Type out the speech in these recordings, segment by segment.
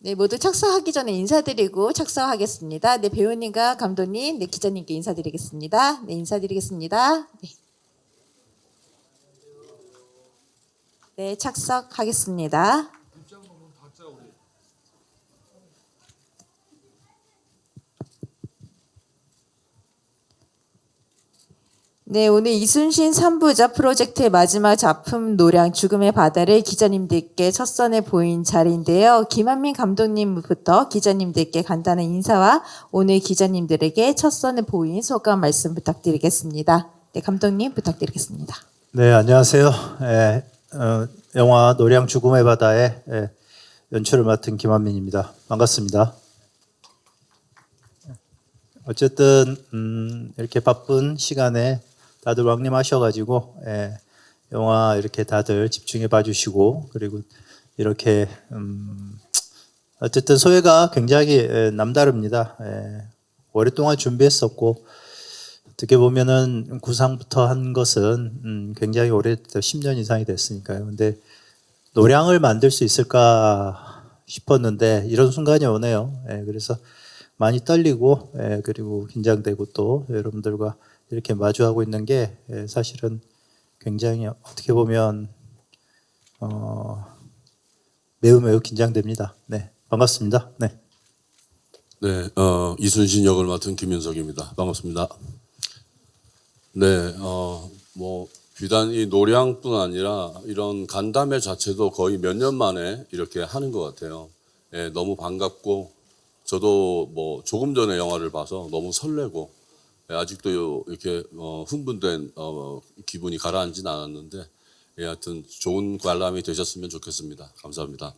네, 모두 착석하기 전에 인사드리고 착석하겠습니다. 네, 배우님과 감독님, 네, 기자님께 인사드리겠습니다. 네, 인사드리겠습니다. 네, 네, 착석하겠습니다. 네, 오늘 이순신 3부작 프로젝트의 마지막 작품 노량 죽음의 바다를 기자님들께 첫 선에 보인 자리인데요. 김한민 감독님부터 기자님들께 간단한 인사와 오늘 기자님들에게 첫 선에 보인 소감 말씀 부탁드리겠습니다. 네, 감독님 부탁드리겠습니다. 네, 안녕하세요. 영화 노량 죽음의 바다의 연출을 맡은 김한민입니다. 반갑습니다. 어쨌든 이렇게 바쁜 시간에 다들 왕림하셔가지고 영화 이렇게 다들 집중해 봐주시고 그리고 이렇게 어쨌든 소회가 굉장히 남다릅니다. 오랫동안 준비했었고 어떻게 보면은 구상부터 한 것은 굉장히 오래 10년 이상이 됐으니까요. 근데 노량을 만들 수 있을까 싶었는데 이런 순간이 오네요. 그래서 많이 떨리고 그리고 긴장되고 또 여러분들과 이렇게 마주하고 있는 게 사실은 굉장히 어떻게 보면 매우 긴장됩니다. 네, 반갑습니다. 네. 네, 이순신 역을 맡은 김윤석입니다. 반갑습니다. 네, 뭐 비단 이 노량뿐 아니라 이런 간담회 자체도 거의 몇 년 만에 이렇게 하는 것 같아요. 예, 너무 반갑고 저도 뭐 조금 전에 영화를 봐서 너무 설레고 아직도 이렇게 흥분된 기분이 가라앉진 않았는데 하여튼 좋은 관람이 되셨으면 좋겠습니다. 감사합니다.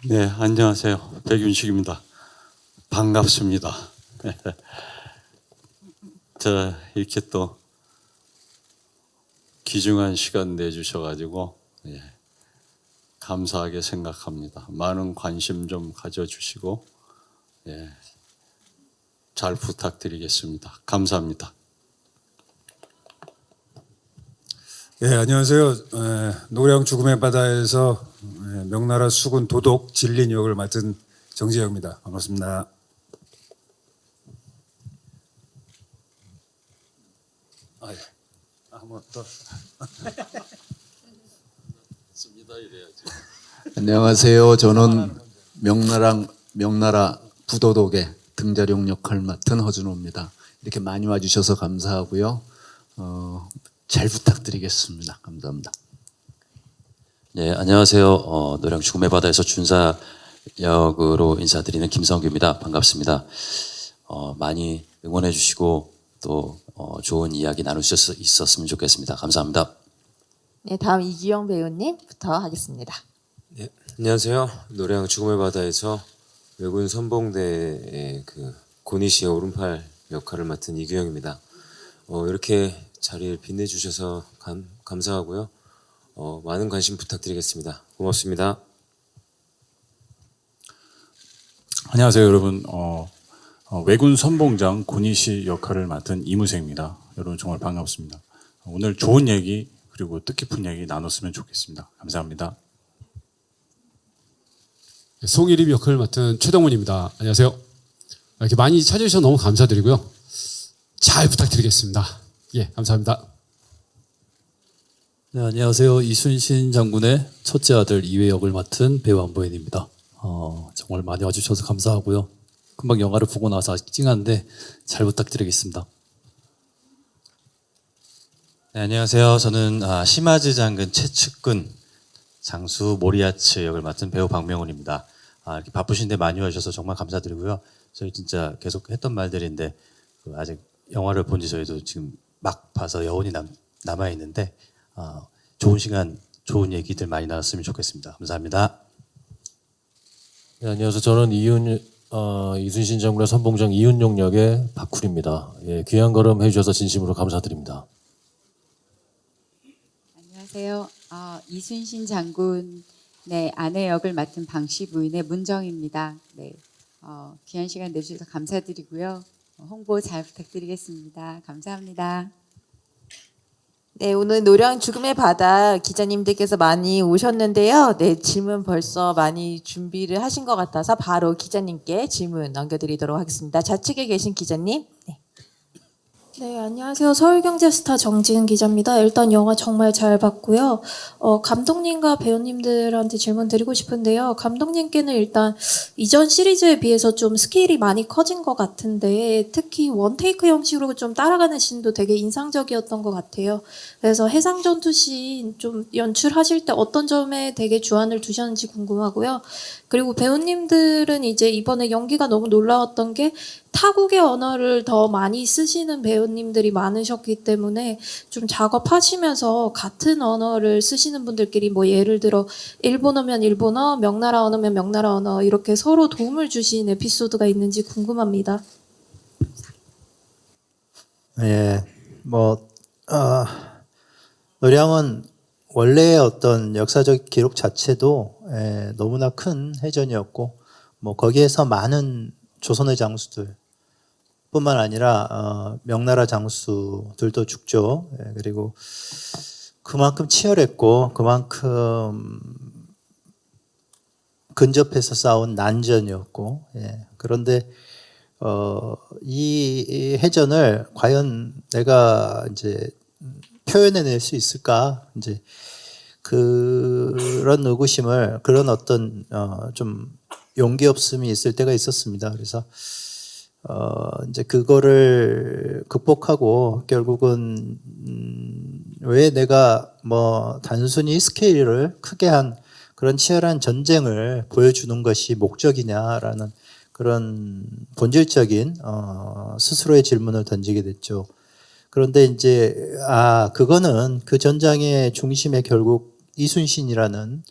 네, 안녕하세요. 백윤식입니다. 반갑습니다. 자, 이렇게 또 귀중한 시간 내주셔가지고 감사하게 생각합니다. 많은 관심 좀 가져주시고 잘 부탁드리겠습니다. 감사합니다. 네, 안녕하세요. 노량 죽음의 바다에서 명나라 수군 도독 진린 역을 맡은 정재영입니다. 반갑습니다. 한번 더. 안녕하세요. 저는 명나라 부도독의 등자룡 역할 맡은 허준호입니다. 이렇게 많이 와주셔서 감사하고요. 잘 부탁드리겠습니다. 감사합니다. 네, 안녕하세요. 노량 죽음의 바다에서 준사 역으로 인사드리는 김성규입니다. 반갑습니다. 많이 응원해 주시고 또 좋은 이야기 나눌 수 있었으면 좋겠습니다. 감사합니다. 네, 다음 이기영 배우님부터 하겠습니다. 네, 안녕하세요. 노량 죽음의 바다에서 왜군 선봉대의 그 고니시의 오른팔 역할을 맡은 이규영입니다. 이렇게 자리를 빛내주셔서 감사하고요. 많은 관심 부탁드리겠습니다. 고맙습니다. 안녕하세요, 여러분. 왜군 선봉장 고니시 역할을 맡은 이무생입니다. 여러분 정말 반갑습니다. 오늘 좋은 얘기 그리고 뜻깊은 얘기 나눴으면 좋겠습니다. 감사합니다. 송일입 역할을 맡은 최동문입니다. 안녕하세요. 이렇게 많이 찾아주셔서 너무 감사드리고요. 잘 부탁드리겠습니다. 예, 감사합니다. 네, 안녕하세요. 이순신 장군의 첫째 아들 이회 역을 맡은 배우 안보현입니다. 정말 많이 와주셔서 감사하고요. 금방 영화를 보고 나서 아직 찡한데 잘 부탁드리겠습니다. 네, 안녕하세요. 저는 시마즈 장군 최측근 장수 모리아츠 역을 맡은 배우 박명훈입니다. 이렇게 바쁘신데 많이 와주셔서 정말 감사드리고요. 저희 진짜 계속 했던 말들인데 아직 영화를 본 지 저희도 지금 막 봐서 여운이 남아 있는데 좋은 시간, 좋은 얘기들 많이 나눴으면 좋겠습니다. 감사합니다. 네, 안녕하세요. 저는 이순신 장군의 선봉장 이윤용 역의 박쿨입니다. 예, 귀한 걸음 해주셔서 진심으로 감사드립니다. 안녕하세요. 이순신 장군의 아내 역을 맡은 방씨 부인의 문정입니다. 네, 귀한 시간 내주셔서 감사드리고요. 홍보 잘 부탁드리겠습니다. 감사합니다. 네, 오늘 노량 죽음의 바다 기자님들께서 많이 오셨는데요. 네, 질문 벌써 많이 준비를 하신 것 같아서 바로 기자님께 질문 넘겨드리도록 하겠습니다. 좌측에 계신 기자님. 네. 네, 안녕하세요. 서울경제스타 정지은 기자입니다. 일단 영화 정말 잘 봤고요. 감독님과 배우님들한테 질문 드리고 싶은데요. 감독님께는 일단 이전 시리즈에 비해서 좀 스케일이 많이 커진 것 같은데 특히 원테이크 형식으로 좀 따라가는 씬도 되게 인상적이었던 것 같아요. 그래서 해상 전투 씬 좀 연출하실 때 어떤 점에 되게 주안을 두셨는지 궁금하고요. 그리고 배우님들은 이제 이번에 연기가 너무 놀라웠던 게 타국의 언어를 더 많이 쓰시는 배우님들이 많으셨기 때문에 좀 작업하시면서 같은 언어를 쓰시는 분들끼리 뭐 예를 들어 일본어면 일본어, 명나라 언어면 명나라 언어 이렇게 서로 도움을 주신 에피소드가 있는지 궁금합니다. 예, 노량은 원래의 어떤 역사적 기록 자체도 너무나 큰 해전이었고, 뭐 거기에서 많은 조선의 장수들 뿐만 아니라 명나라 장수들도 죽죠. 그리고 그만큼 치열했고 그만큼 근접해서 싸운 난전이었고, 그런데 이 해전을 과연 내가 이제 표현해낼 수 있을까? 이제 그런 의구심을, 그런 어떤 좀 용기 없음이 있을 때가 있었습니다. 그래서 이제 그거를 극복하고 결국은 왜 내가 뭐 단순히 스케일을 크게 한 그런 치열한 전쟁을 보여주는 것이 목적이냐라는 그런 본질적인 스스로의 질문을 던지게 됐죠. 그런데 이제 그거는 그 전장의 중심에 결국 이순신이라는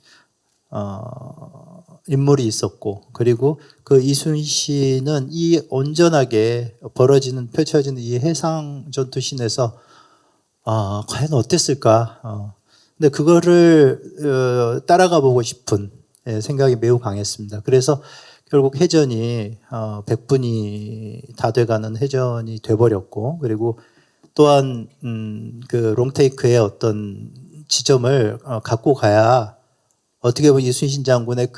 인물이 있었고, 그리고 그 이순신은 이 온전하게 펼쳐지는 이 해상 전투신에서 과연 어땠을까? 근데 그거를 따라가 보고 싶은 생각이 매우 강했습니다. 그래서 결국 해전이 100분이 다 돼가는 해전이 돼버렸고, 그리고 또한 그 롱테이크의 어떤 지점을 갖고 가야 어떻게 보면 이순신 장군의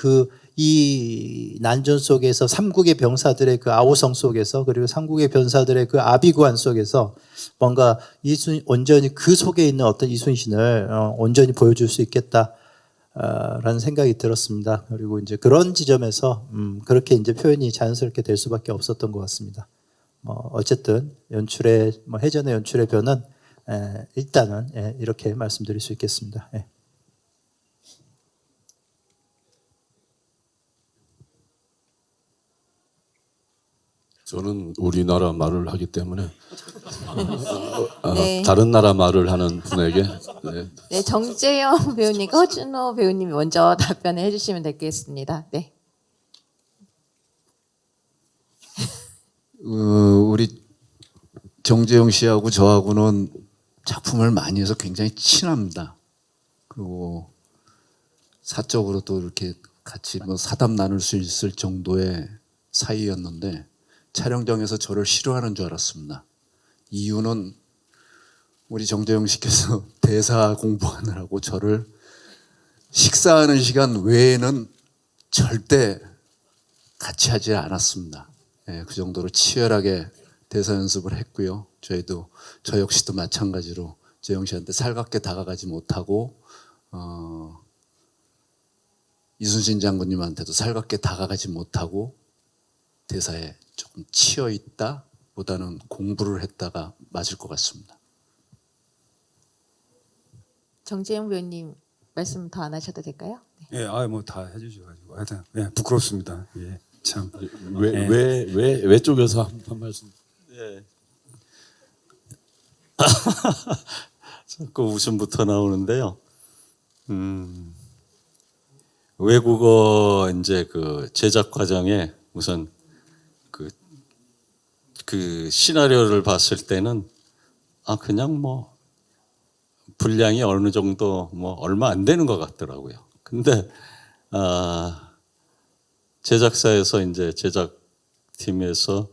이 난전 속에서 삼국의 병사들의 그 아우성 속에서, 그리고 삼국의 병사들의 그 아비구환 속에서 뭔가 온전히 그 속에 있는 어떤 이순신을 온전히 보여줄 수 있겠다라는 생각이 들었습니다. 그리고 이제 그런 지점에서 그렇게 이제 표현이 자연스럽게 될 수밖에 없었던 것 같습니다. 어쨌든 해전의 연출의 변은 일단은 이렇게 말씀드릴 수 있겠습니다. 저는 우리나라 말을 하기 때문에 네. 다른 나라 말을 하는 분에게 네, 정재영 배우님과 허준호 배우님이 먼저 답변을 해주시면 되겠습니다. 네. 우리 정재영 씨하고 저하고는 작품을 많이 해서 굉장히 친합니다. 그리고 사적으로도 이렇게 같이 뭐 사담 나눌 수 있을 정도의 사이였는데 촬영장에서 저를 싫어하는 줄 알았습니다. 이유는 우리 정재영 씨께서 대사 공부하느라고 저를 식사하는 시간 외에는 절대 같이 하지 않았습니다. 그 정도로 치열하게 대사 연습을 했고요. 저 역시도 마찬가지로 재영 씨한테 살갑게 다가가지 못하고 이순신 장군님한테도 살갑게 다가가지 못하고 대사에 조금 치여 있다 보다는 공부를 했다가 맞을 것 같습니다. 정재영 배우님 말씀 더 안 하셔도 될까요? 네. 예, 뭐 다 해주셔가지고 하여튼 부끄럽습니다. 예, 참. 왜 쪽에서 한 말씀? 자꾸 웃음부터 나오는데요. 외국어 이제 그 제작 과정에 우선 그 시나리오를 봤을 때는 그냥 뭐 분량이 어느 정도 뭐 얼마 안 되는 것 같더라고요. 근데 제작사에서 이제 제작팀에서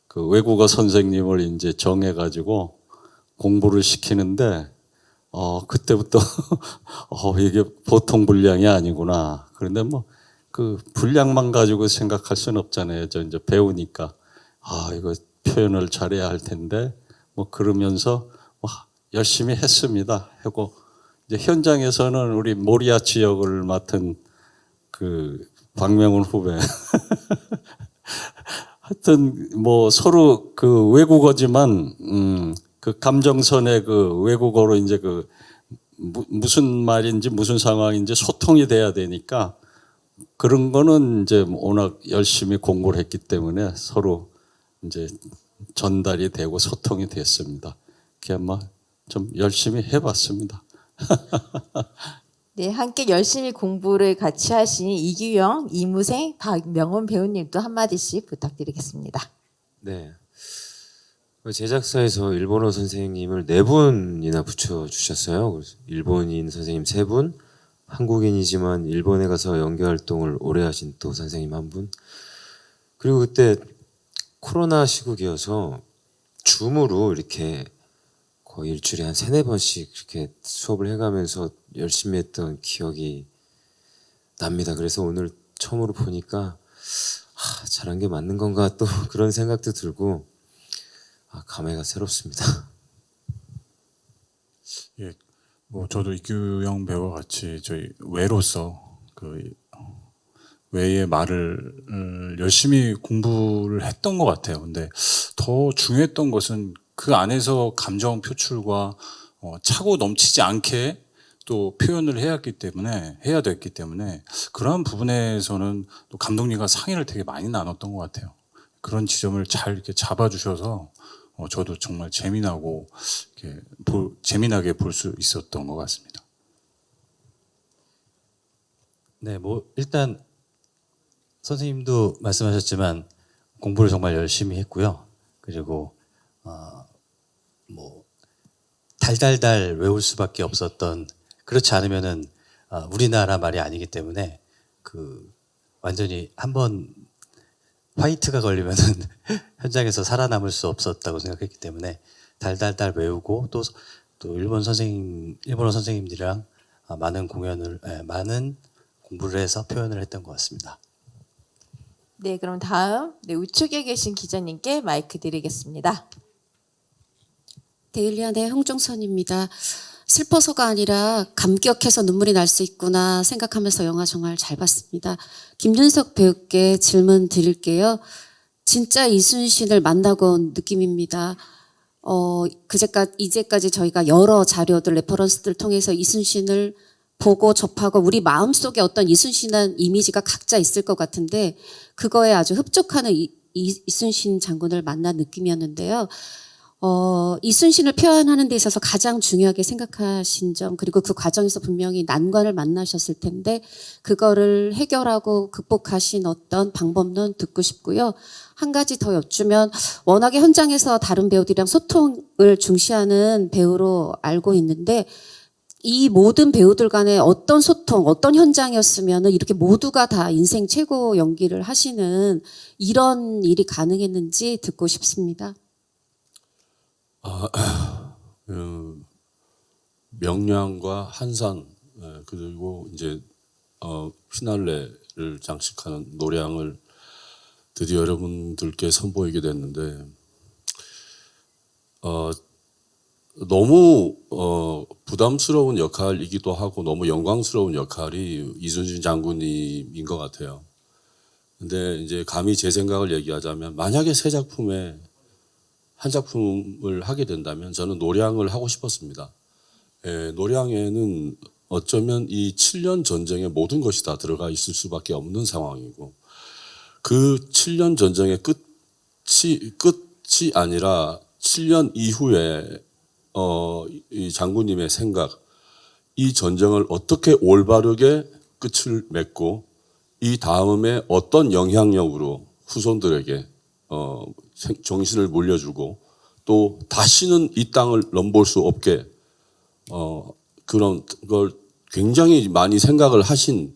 그 외국어 선생님을 이제 정해가지고 공부를 시키는데 그때부터 이게 보통 분량이 아니구나. 그런데 뭐 그 분량만 가지고 생각할 수는 없잖아요. 저 이제 배우니까 이거 표현을 잘해야 할 텐데 뭐 그러면서 열심히 했습니다. 하고 이제 현장에서는 우리 모리아치 역을 맡은 그 박명훈 후배 하여튼 뭐 서로 그 외국어지만 그 감정선의 그 외국어로 이제 그 무슨 말인지 무슨 상황인지 소통이 돼야 되니까 그런 거는 이제 워낙 열심히 공부를 했기 때문에 서로 이제 전달이 되고 소통이 됐습니다. 그냥 좀 열심히 해봤습니다. 네, 함께 열심히 공부를 같이 하신 이규영, 이무생, 박명훈 배우님도 한마디씩 부탁드리겠습니다. 네. 제작사에서 일본어 선생님을 4분이나 붙여주셨어요. 그래서 일본인 선생님 3분, 한국인이지만 일본에 가서 연기 활동을 오래 하신 또 선생님 1분. 그리고 그때 코로나 시국이어서 줌으로 이렇게 거의 일주일에 한 3-4번씩 이렇게 수업을 해가면서 열심히 했던 기억이 납니다. 그래서 오늘 처음으로 보니까 잘한 게 맞는 건가 또 그런 생각도 들고 감회가 새롭습니다. 예, 뭐 저도 이규영 배우와 같이 저희 외로서 그 외의 말을 열심히 공부를 했던 것 같아요. 근데 더 중요했던 것은 그 안에서 감정 표출과 차고 넘치지 않게 또 표현을 해야 됐기 때문에 그러한 부분에서는 또 감독님과 상의를 되게 많이 나눴던 것 같아요. 그런 지점을 잘 이렇게 잡아주셔서 저도 정말 재미나고 이렇게 재미나게 볼 수 있었던 것 같습니다. 네, 뭐 일단 선생님도 말씀하셨지만 공부를 정말 열심히 했고요. 그리고 뭐 달달달 외울 수밖에 없었던, 그렇지 않으면은 우리나라 말이 아니기 때문에 그 완전히 한번 화이트가 걸리면은 현장에서 살아남을 수 없었다고 생각했기 때문에 달달달 외우고 또 일본어 선생님들이랑 많은 공부를 해서 표현을 했던 것 같습니다. 네, 그럼 다음 우측에 계신 기자님께 마이크 드리겠습니다. 데일리안의 홍종선입니다. 슬퍼서가 아니라 감격해서 눈물이 날 수 있구나 생각하면서 영화 정말 잘 봤습니다. 김윤석 배우께 질문 드릴게요. 진짜 이순신을 만나고 온 느낌입니다. 이제까지 저희가 여러 자료들, 레퍼런스들을 통해서 이순신을 보고 접하고 우리 마음속에 어떤 이순신한 이미지가 각자 있을 것 같은데 그거에 아주 흡족하는 이순신 장군을 만난 느낌이었는데요. 이순신을 표현하는 데 있어서 가장 중요하게 생각하신 점, 그리고 그 과정에서 분명히 난관을 만나셨을 텐데 그거를 해결하고 극복하신 어떤 방법론 듣고 싶고요. 한 가지 더 여쭈면, 워낙에 현장에서 다른 배우들이랑 소통을 중시하는 배우로 알고 있는데 이 모든 배우들 간의 어떤 소통, 어떤 현장이었으면 이렇게 모두가 다 인생 최고 연기를 하시는 이런 일이 가능했는지 듣고 싶습니다. 명량과 한산, 그리고 이제 피날레를 장식하는 노량을 드디어 여러분들께 선보이게 됐는데 너무 부담스러운 역할이기도 하고 너무 영광스러운 역할이 이순신 장군님인 것 같아요. 근데 이제 감히 제 생각을 얘기하자면, 만약에 한 작품을 하게 된다면 저는 노량을 하고 싶었습니다. 노량에는 어쩌면 이 7년 전쟁의 모든 것이 다 들어가 있을 수밖에 없는 상황이고, 그 7년 전쟁의 끝이 아니라 7년 이후에 이 장군님의 생각, 이 전쟁을 어떻게 올바르게 끝을 맺고 이 다음에 어떤 영향력으로 후손들에게 정신을 물려주고 또 다시는 이 땅을 넘볼 수 없게 그런 걸 굉장히 많이 생각을 하신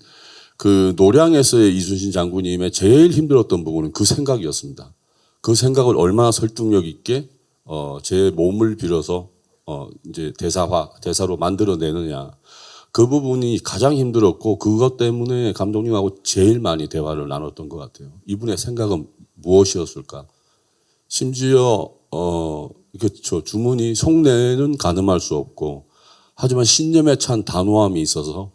그 노량에서의 이순신 장군님의 제일 힘들었던 부분은 그 생각이었습니다. 그 생각을 얼마나 설득력 있게 제 몸을 빌어서 이제 대사로 만들어내느냐. 그 부분이 가장 힘들었고 그것 때문에 감독님하고 제일 많이 대화를 나눴던 것 같아요. 이분의 생각은 무엇이었을까? 심지어 그렇죠. 주문이 속내는 가늠할 수 없고 하지만 신념에 찬 단호함이 있어서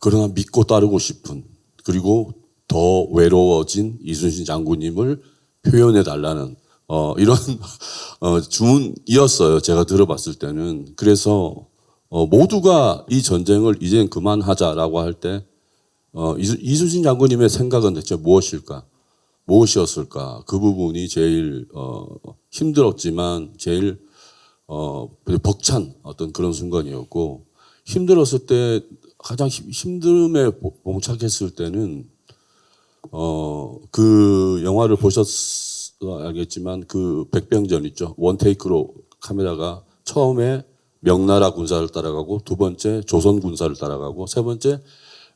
그러나 믿고 따르고 싶은 그리고 더 외로워진 이순신 장군님을 표현해 달라는 이런 주문이었어요. 제가 들어봤을 때는. 그래서 모두가 이 전쟁을 이젠 그만하자라고 할 때 이순신 장군님의 생각은 대체 무엇이었을까? 그 부분이 제일 힘들었지만 제일 벅찬 어떤 그런 순간이었고 힘들었을 때 가장 힘듦에 봉착했을 때는 그 영화를 알겠지만 그 백병전 있죠. 원테이크로 카메라가 처음에 명나라 군사를 따라가고 두 번째 조선 군사를 따라가고 세 번째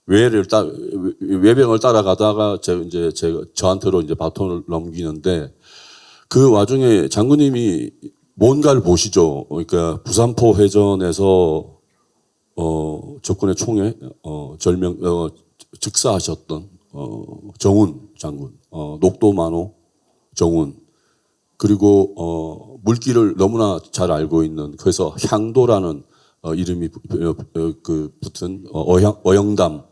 외병을 따라가다가 저한테로 이제 바톤을 넘기는데 그 와중에 장군님이 뭔가를 보시죠. 그러니까 부산포 해전에서 적군의 총에 즉사하셨던 정운 장군, 녹도만호 정운 그리고 물길을 너무나 잘 알고 있는 그래서 향도라는 이름이 붙은 어영담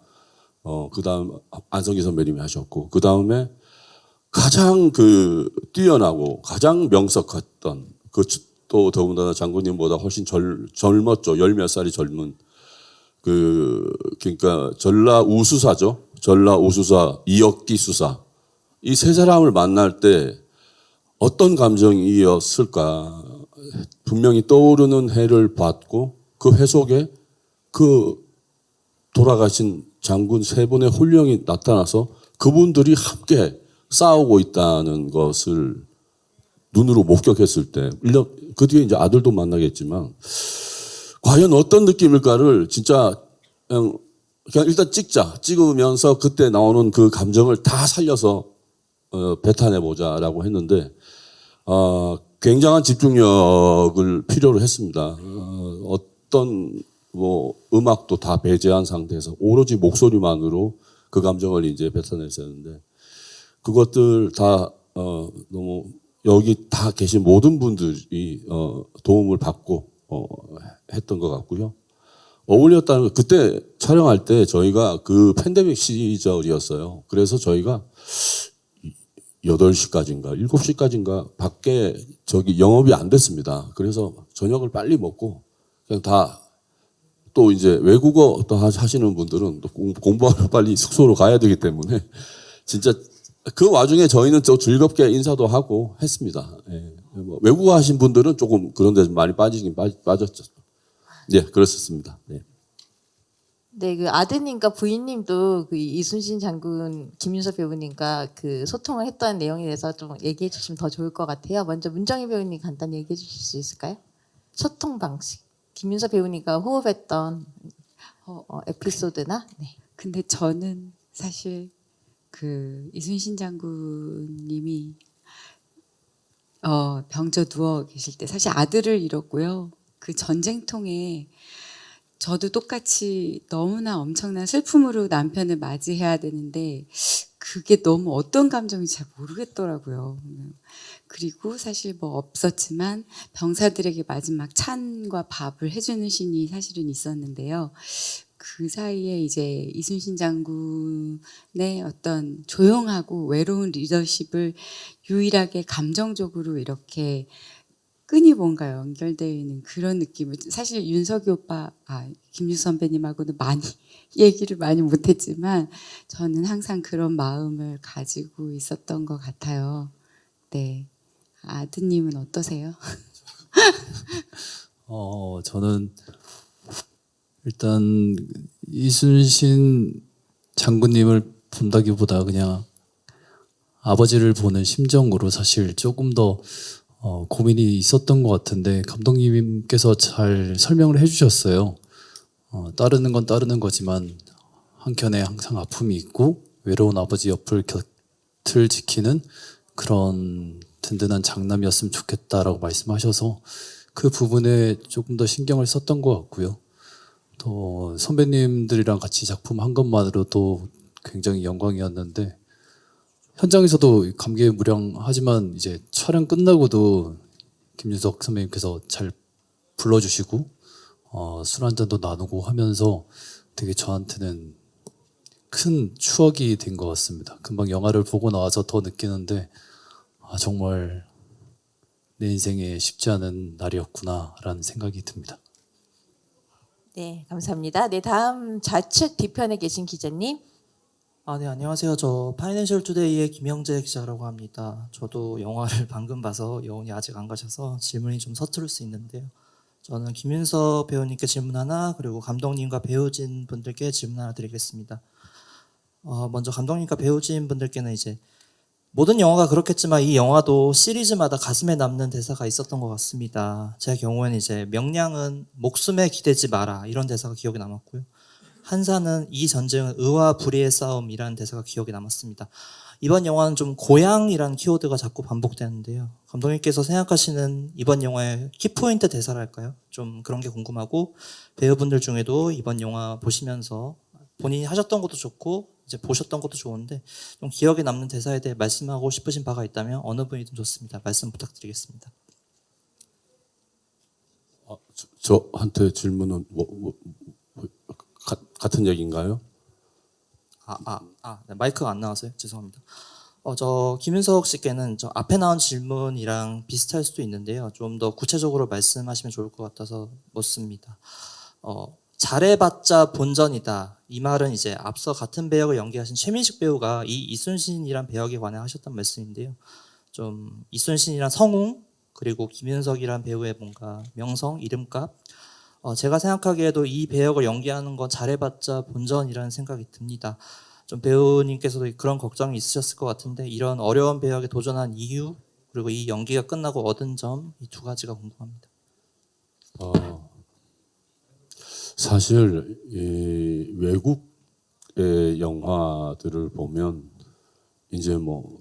그다음 안성기 선배님이 하셨고 그다음에 가장 뛰어나고 가장 명석했던 또 더군다나 장군님보다 훨씬 젊었죠. 10몇 살이 젊은 그러니까 전라 우수사죠. 전라 우수사 이혁기 수사 이 세 사람을 만날 때 어떤 감정이었을까? 분명히 떠오르는 해를 봤고 그 해 속에 그 돌아가신 장군 세 분의 혼령이 나타나서 그분들이 함께 싸우고 있다는 것을 눈으로 목격했을 때, 그 뒤에 이제 아들도 만나겠지만, 과연 어떤 느낌일까를 진짜 그냥 일단 찍으면서 그때 나오는 그 감정을 다 살려서 뱉어내보자라고 했는데, 굉장한 집중력을 필요로 했습니다. 어떤 음악도 다 배제한 상태에서 오로지 목소리만으로 그 감정을 이제 뱉어냈었는데 그것들 다 너무 여기 다 계신 모든 분들이 도움을 받고 했던 것 같고요. 어울렸다는 그때 촬영할 때 저희가 그 팬데믹 시절이었어요. 그래서 저희가 8시까지인가 7시까지인가 밖에 영업이 안 됐습니다. 그래서 저녁을 빨리 먹고 그냥 다 또 이제 외국어 또 하시는 분들은 또 공부하러 빨리 숙소로 가야 되기 때문에 진짜 그 와중에 저희는 또 즐겁게 인사도 하고 했습니다. 예. 외국어 하신 분들은 조금 그런 데 많이 빠졌죠. 예, 그랬었습니다. 네. 네, 그 아드님과 부인님도 그 이순신 장군 김윤석 배우님과 그 소통을 했던 내용에 대해서 좀 얘기해 주시면 더 좋을 것 같아요. 먼저 문정희 배우님 간단히 얘기해 주실 수 있을까요? 소통 방식. 김윤석 배우님과 호흡했던 에피소드나. 네. 근데 저는 사실 그 이순신 장군님이 병져 누워 계실 때 사실 아들을 잃었고요. 그 전쟁통에 저도 똑같이 너무나 엄청난 슬픔으로 남편을 맞이해야 되는데 그게 너무 어떤 감정인지 잘 모르겠더라고요. 그리고 사실 없었지만 병사들에게 마지막 찬과 밥을 해주는 신이 사실은 있었는데요. 그 사이에 이제 이순신 장군의 어떤 조용하고 외로운 리더십을 유일하게 감정적으로 이렇게 끈이 뭔가 연결되어 있는 그런 느낌을 사실 윤석이 오빠, 김유 선배님하고는 많이 얘기를 많이 못했지만 저는 항상 그런 마음을 가지고 있었던 것 같아요. 네, 아드님은 어떠세요? 저는 일단 이순신 장군님을 본다기보다 그냥 아버지를 보는 심정으로 사실 조금 더 고민이 있었던 것 같은데 감독님께서 잘 설명을 해주셨어요. 따르는 건 따르는 거지만 한켠에 항상 아픔이 있고 외로운 아버지 곁을 지키는 그런 든든한 장남이었으면 좋겠다라고 말씀하셔서 그 부분에 조금 더 신경을 썼던 것 같고요. 또 선배님들이랑 같이 작품 한 것만으로도 굉장히 영광이었는데 현장에서도 감개무량하지만 이제 촬영 끝나고도 김윤석 선배님께서 잘 불러주시고 술 한잔도 나누고 하면서 되게 저한테는 큰 추억이 된 것 같습니다. 금방 영화를 보고 나와서 더 느끼는데 정말 내 인생에 쉽지 않은 날이었구나라는 생각이 듭니다. 네, 감사합니다. 네, 다음 좌측 뒤편에 계신 기자님. 네, 안녕하세요. 저 파이낸셜 투데이의 김영재 기자라고 합니다. 저도 영화를 방금 봐서 여운이 아직 안 가셔서 질문이 좀 서투를 수 있는데요. 저는 김윤석 배우님께 질문 하나, 그리고 감독님과 배우진 분들께 질문 하나 드리겠습니다. 먼저 감독님과 배우진 분들께는 이제 모든 영화가 그렇겠지만 이 영화도 시리즈마다 가슴에 남는 대사가 있었던 것 같습니다. 제 경우에는 이제 명량은 목숨에 기대지 마라 이런 대사가 기억에 남았고요. 한사는 이 전쟁은 의와 불의의 싸움이라는 대사가 기억에 남았습니다. 이번 영화는 좀 고향이라는 키워드가 자꾸 반복되는데요. 감독님께서 생각하시는 이번 영화의 키포인트 대사랄까요? 좀 그런 게 궁금하고, 배우분들 중에도 이번 영화 보시면서 본인이 하셨던 것도 좋고 이제 보셨던 것도 좋은데 좀 기억에 남는 대사에 대해 말씀하고 싶으신 바가 있다면 어느 분이든 좋습니다. 말씀 부탁드리겠습니다. 저한테 질문은 같은 얘기인가요? 네, 마이크가 안 나와서요. 죄송합니다. 저 김윤석 씨께는 저 앞에 나온 질문이랑 비슷할 수도 있는데요. 좀 더 구체적으로 말씀하시면 좋을 것 같아서 묻습니다. 잘해봤자 본전이다. 이 말은 이제 앞서 같은 배역을 연기하신 최민식 배우가 이 이순신이란 배역에 관해 하셨던 말씀인데요. 좀 이순신이란 성웅, 그리고 김윤석이란 배우의 뭔가 명성, 이름값, 제가 생각하기에도 이 배역을 연기하는 건 잘해봤자 본전이라는 생각이 듭니다. 좀 배우님께서도 그런 걱정이 있으셨을 것 같은데 이런 어려운 배역에 도전한 이유, 그리고 이 연기가 끝나고 얻은 점, 이 두 가지가 궁금합니다. 사실 이 외국의 영화들을 보면 이제 뭐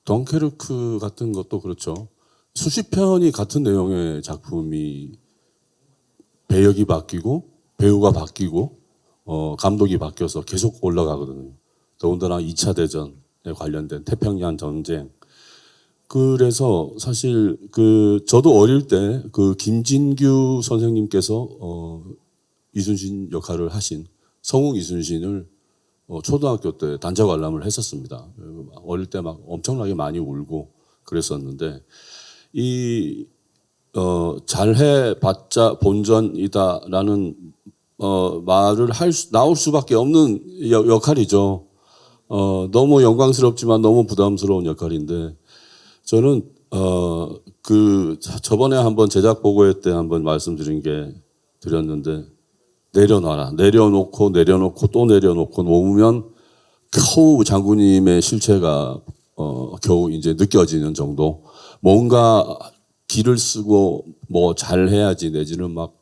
덩케르크 같은 것도 그렇죠. 수십 편이 같은 내용의 작품이 배역이 바뀌고 배우가 바뀌고 감독이 바뀌어서 계속 올라가거든요. 더군다나 2차 대전에 관련된 태평양 전쟁. 그래서 사실 저도 어릴 때 김진규 선생님께서 이순신 역할을 하신 성웅 이순신을 초등학교 때 단체 관람을 했었습니다. 어릴 때 막 엄청나게 많이 울고 그랬었는데 잘해봤자 본전이다라는 말을 나올 수밖에 없는 역할이죠. 너무 영광스럽지만 너무 부담스러운 역할인데 저는 저번에 한번 제작 보고회 때 한번 드렸는데 내려놔라. 내려놓고 또 내려놓고 놓으면 겨우 장군님의 실체가 겨우 이제 느껴지는 정도. 뭔가 기를 쓰고 뭐 잘해야지 내지는 막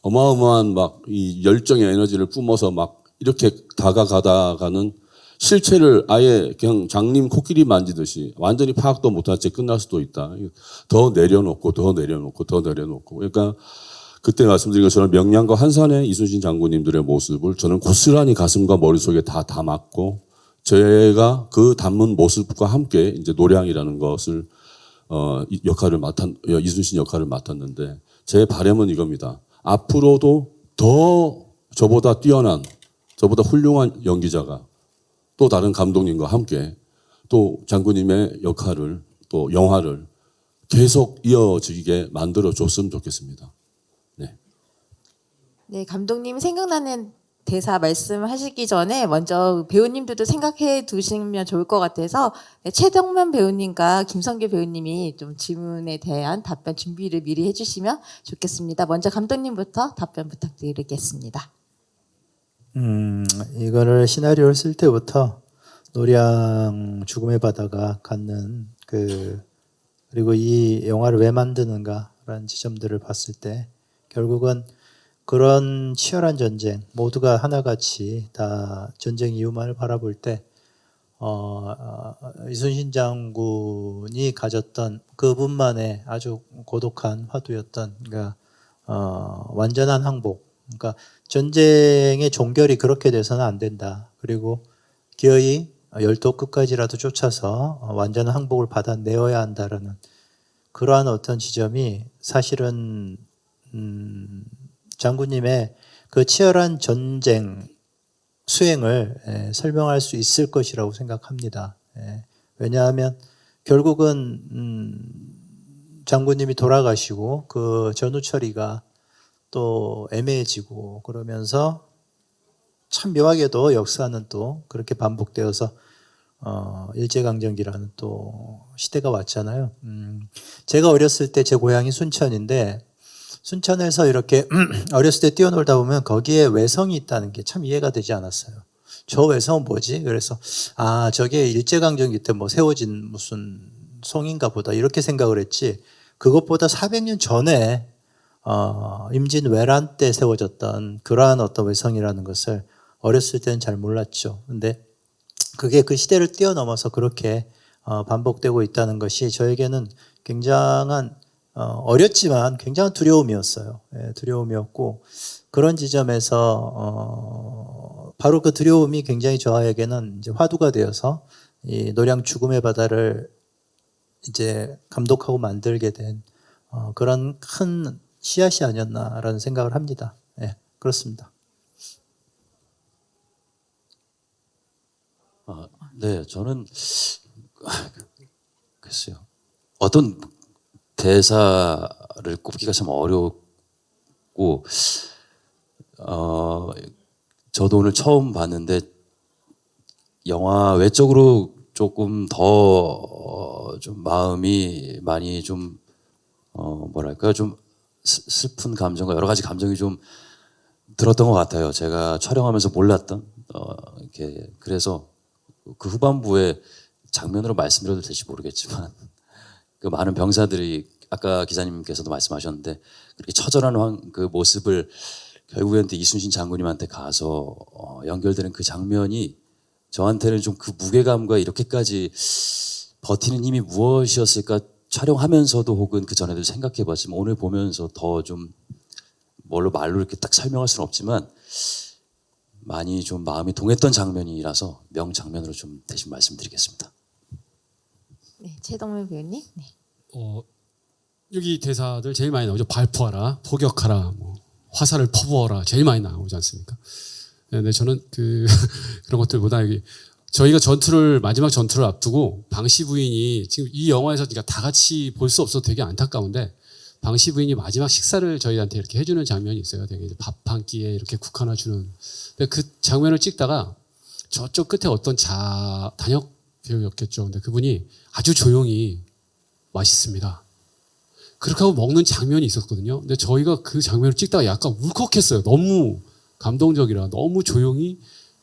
어마어마한 막 이 열정의 에너지를 뿜어서 막 이렇게 다가가다가는 실체를 아예 그냥 장님 코끼리 만지듯이 완전히 파악도 못한 채 끝날 수도 있다. 더 내려놓고 그러니까 그때 말씀드린 것처럼 명량과 한산의 이순신 장군님들의 모습을 저는 고스란히 가슴과 머릿속에 다 담았고 제가 그 담은 모습과 함께 이제 노량이라는 것을 이순신 역할을 맡았는데 제 바람은 이겁니다. 앞으로도 더 저보다 뛰어난, 저보다 훌륭한 연기자가 또 다른 감독님과 함께 또 장군님의 역할을 또 영화를 계속 이어지게 만들어 줬으면 좋겠습니다. 네, 감독님 생각나는 대사 말씀하시기 전에 먼저 배우님들도 생각해 두시면 좋을 것 같아서 최덕만 배우님과 김성규 배우님이 좀 질문에 대한 답변 준비를 미리 해주시면 좋겠습니다. 먼저 감독님부터 답변 부탁드리겠습니다. 이거를 시나리오를 쓸 때부터 노량 죽음의 바다가 갖는 그리고 이 영화를 왜 만드는가라는 지점들을 봤을 때 결국은 그런 치열한 전쟁 모두가 하나같이 다 전쟁 이후만을 바라볼 때 이순신 장군이 가졌던 그분만의 아주 고독한 화두였던 그러니까 완전한 항복. 그러니까 전쟁의 종결이 그렇게 돼서는 안 된다. 그리고 기어이 열도 끝까지라도 쫓아서 완전한 항복을 받아내어야 한다라는 그러한 어떤 지점이 사실은 장군님의 그 치열한 전쟁 수행을 설명할 수 있을 것이라고 생각합니다. 왜냐하면 결국은 장군님이 돌아가시고 그 전후 처리가 또 애매해지고 그러면서 참 묘하게도 역사는 또 그렇게 반복되어서 일제강점기라는 또 시대가 왔잖아요. 제가 어렸을 때 제 고향이 순천인데 순천에서 이렇게 어렸을 때 뛰어놀다 보면 거기에 외성이 있다는 게 참 이해가 되지 않았어요. 저 외성은 뭐지? 그래서 아 저게 일제강점기 때 뭐 세워진 무슨 송인가 보다 이렇게 생각을 했지 그것보다 400년 전에 임진왜란 때 세워졌던 그러한 어떤 외성이라는 것을 어렸을 때는 잘 몰랐죠. 근데 그게 그 시대를 뛰어넘어서 그렇게 반복되고 있다는 것이 저에게는 굉장한 어렸지만 굉장한 두려움이었어요. 두려움이었고 그런 지점에서 바로 그 두려움이 굉장히 저에게는 이제 화두가 되어서 이 노량 죽음의 바다를 이제 감독하고 만들게 된 그런 큰 씨앗이 아니었나라는 생각을 합니다. 그렇습니다. 네, 저는 글쎄요. 어떤 대사를 꼽기가 참 어렵고 저도 오늘 처음 봤는데 영화 외적으로 조금 더 좀 마음이 많이 좀 뭐랄까요 좀 슬픈 감정과 여러 가지 감정이 좀 들었던 것 같아요. 제가 촬영하면서 몰랐던 이렇게 그래서 그 후반부에 장면으로 말씀드려도 될지 모르겠지만 그 많은 병사들이 아까 기자님께서도 말씀하셨는데 그렇게 처절한 그 모습을 결국엔 이순신 장군님한테 가서 연결되는 그 장면이 저한테는 좀 그 무게감과 이렇게까지 버티는 힘이 무엇이었을까 촬영하면서도 혹은 그 전에도 생각해봤지만 오늘 보면서 더 좀 말로 이렇게 딱 설명할 수는 없지만 많이 좀 마음이 동했던 장면이라서 명장면으로 좀 대신 말씀드리겠습니다. 네, 최동문 배우님. 네. 여기 대사들 제일 많이 나오죠. 발포하라, 포격하라, 뭐 화살을 퍼부어라 제일 많이 나오지 않습니까? 네, 저는 그런 것들보다 여기 저희가 마지막 전투를 앞두고 방시 부인이 지금 이 영화에서 그러니까 다 같이 볼 수 없어서 되게 안타까운데 방시 부인이 마지막 식사를 저희한테 이렇게 해주는 장면이 있어요. 되게 밥 한 끼에 이렇게 국 하나 주는. 근데 그 장면을 찍다가 저쪽 끝에 어떤 단역 배우였겠죠. 근데 그분이 아주 조용히 맛있습니다. 그렇게 하고 먹는 장면이 있었거든요. 근데 저희가 그 장면을 찍다가 약간 울컥했어요. 너무 감동적이라 너무 조용히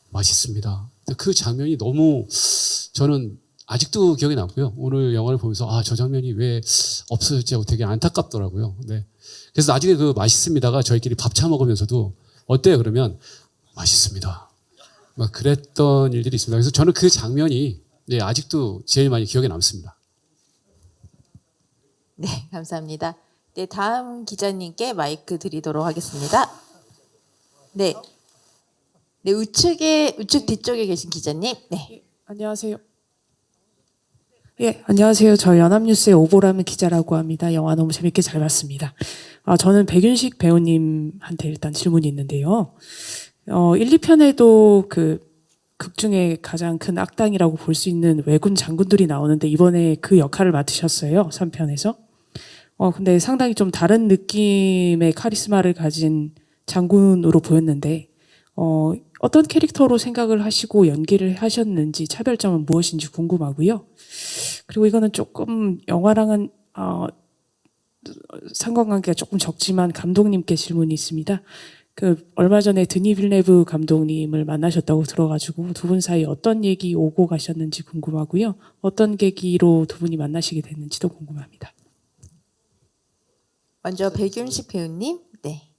맛있습니다. 그 장면이 너무 저는 아직도 기억에 남고요. 오늘 영화를 보면서 저 장면이 왜 없어졌지 하고 되게 안타깝더라고요. 네. 그래서 나중에 그 맛있습니다가 저희끼리 밥 차 먹으면서도 어때요? 그러면 맛있습니다. 막 그랬던 일들이 있습니다. 그래서 저는 그 장면이 아직도 제일 많이 기억에 남습니다. 네, 감사합니다. 네, 다음 기자님께 마이크 드리도록 하겠습니다. 네. 네, 우측 뒤쪽에 계신 기자님. 네. 안녕하세요. 예, 안녕하세요. 저 연합뉴스의 오보라는 기자라고 합니다. 영화 너무 재밌게 잘 봤습니다. 저는 백윤식 배우님한테 일단 질문이 있는데요. 1, 2편에도 그 극 중에 가장 큰 악당이라고 볼 수 있는 왜군 장군들이 나오는데 이번에 그 역할을 맡으셨어요. 3편에서. 근데 상당히 좀 다른 느낌의 카리스마를 가진 장군으로 보였는데 어떤 캐릭터로 생각을 하시고 연기를 하셨는지 차별점은 무엇인지 궁금하고요. 그리고 이거는 조금 영화랑은 상관관계가 조금 적지만 감독님께 질문이 있습니다. 얼마 전에 드니 빌네브 감독님을 만나셨다고 들어가지고 두 분 사이 어떤 얘기 오고 가셨는지 궁금하고요. 어떤 계기로 두 분이 만나시게 됐는지도 궁금합니다. 먼저 백윤식 배우님. 네.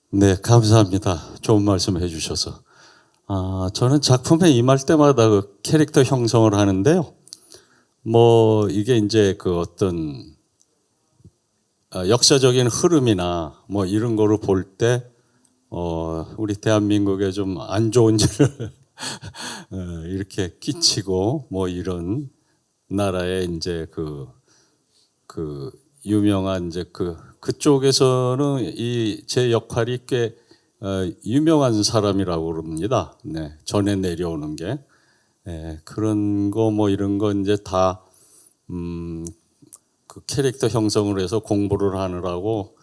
네, 감사합니다. 좋은 말씀 해주셔서. 저는 작품에 임할 때마다 그 캐릭터 형성을 하는데요. 뭐 이게 이제 그 어떤 역사적인 흐름이나 뭐 이런 거를 볼 때 우리 대한민국에 좀 안 좋은 일을 이렇게 끼치고 뭐 이런 나라의 이제 그 유명한 이제 그쪽에서는 이 제 역할이 꽤 유명한 사람이라고 그럽니다. 네, 전에 내려오는 게 그런 거 뭐 이런 거 이제 다 그 캐릭터 형성을 해서 공부를 하느라고